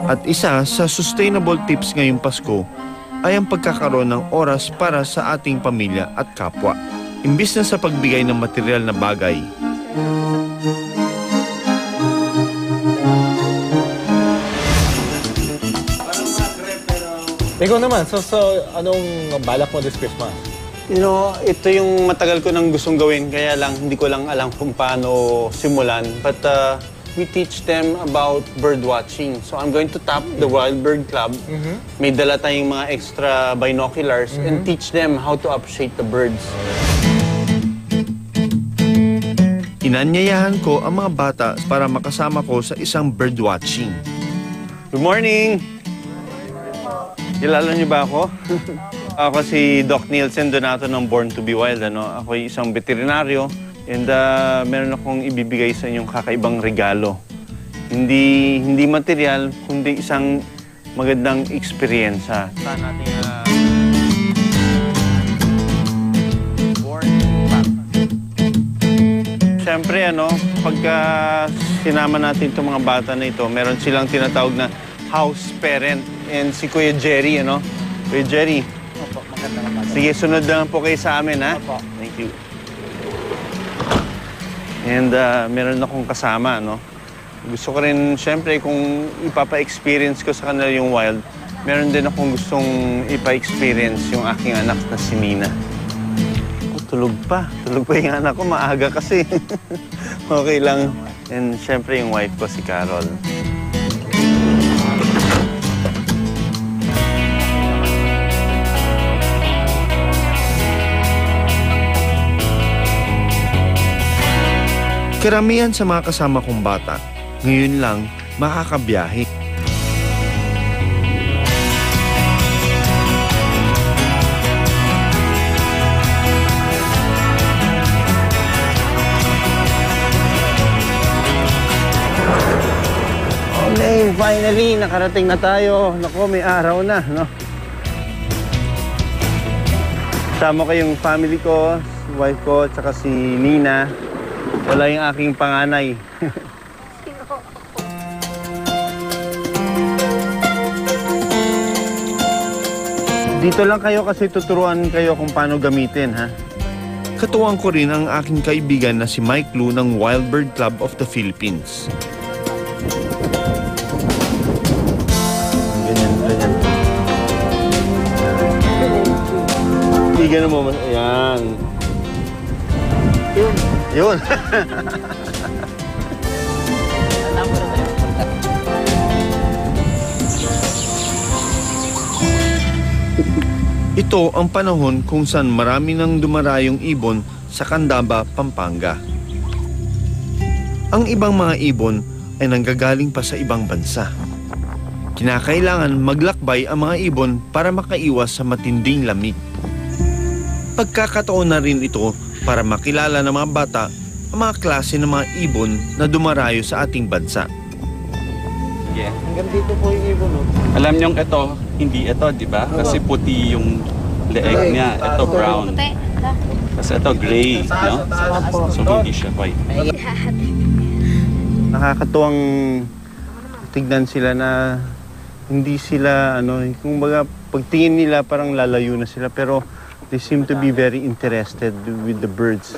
At isa sa sustainable tips ngayong Pasko ay ang pagkakaroon ng oras para sa ating pamilya at kapwa, imbis na sa pagbigay ng material na bagay. Ikaw naman, so anong balak mo this Christmas? You know, ito yung matagal ko nang gustong gawin, kaya lang hindi ko lang alam kung paano simulan. But we teach them about bird watching. So I'm going to tap the Wild Bird Club. May dala tayong mga extra binoculars and teach them how to appreciate the birds. Inanyayahan ko ang mga bata para makasama ko sa isang bird watching. Good morning! Kilala niyo ba ako? Ako si Doc Nielsen Donato ng Born to be Wild. Ako ay isang veterinaryo and meron akong ibibigay sa inyong kakaibang regalo. Hindi material, kundi isang magandang eksperyensya. Siyempre, pagka sinama natin itong mga bata na ito, meron silang tinatawag na house parent. And si Kuya Jerry, Kuya Jerry. Opo, maganda naman. Sige, sunod na lang po kayo sa amin, ha? Opo. Thank you. And meron akong kasama, Gusto ko rin, siyempre, kung ipapa-experience ko sa kanila yung wild, meron din akong gustong ipa-experience yung aking anak na si Nina. Tulog pa. Tulog pa yung anak ko. Maaga kasi. Okay lang. And siyempre, yung wife ko, si Carol. Karamihan sa mga kasama kong bata, ngayon lang makakabiyahe. Okay, finally, nakarating na tayo. Naku, may araw na, Kasama ko yung family ko, si wife ko, at saka si Nina. Wala yung aking panganay. Dito lang kayo kasi tuturuan kayo kung paano gamitin, ha? Katuwang ko rin ang aking kaibigan na si Mike Lu ng Wild Bird Club of the Philippines. Ganyan. Ganyan mo. Ayan. Yun. Ito ang panahon kung saan marami nang dumarayong ibon sa Candaba, Pampanga. Ang ibang mga ibon ay nanggagaling pa sa ibang bansa. Kinakailangan maglakbay ang mga ibon para makaiwas sa matinding lamig. Pagkakataon na rin ito para makilala ng mga bata ang mga klase ng mga ibon na dumarayo sa ating bansa. Yeah. Hanggang dito po yung ibon, Alam niyong ito, hindi ito, di ba? Kasi puti yung leeg niya. Ito brown. Kasi ito gray, So hindi siya white. Nakakatuwang tignan sila na hindi sila, kung baga, pagtingin nila parang lalayo na sila, pero they seem to be very interested with the birds.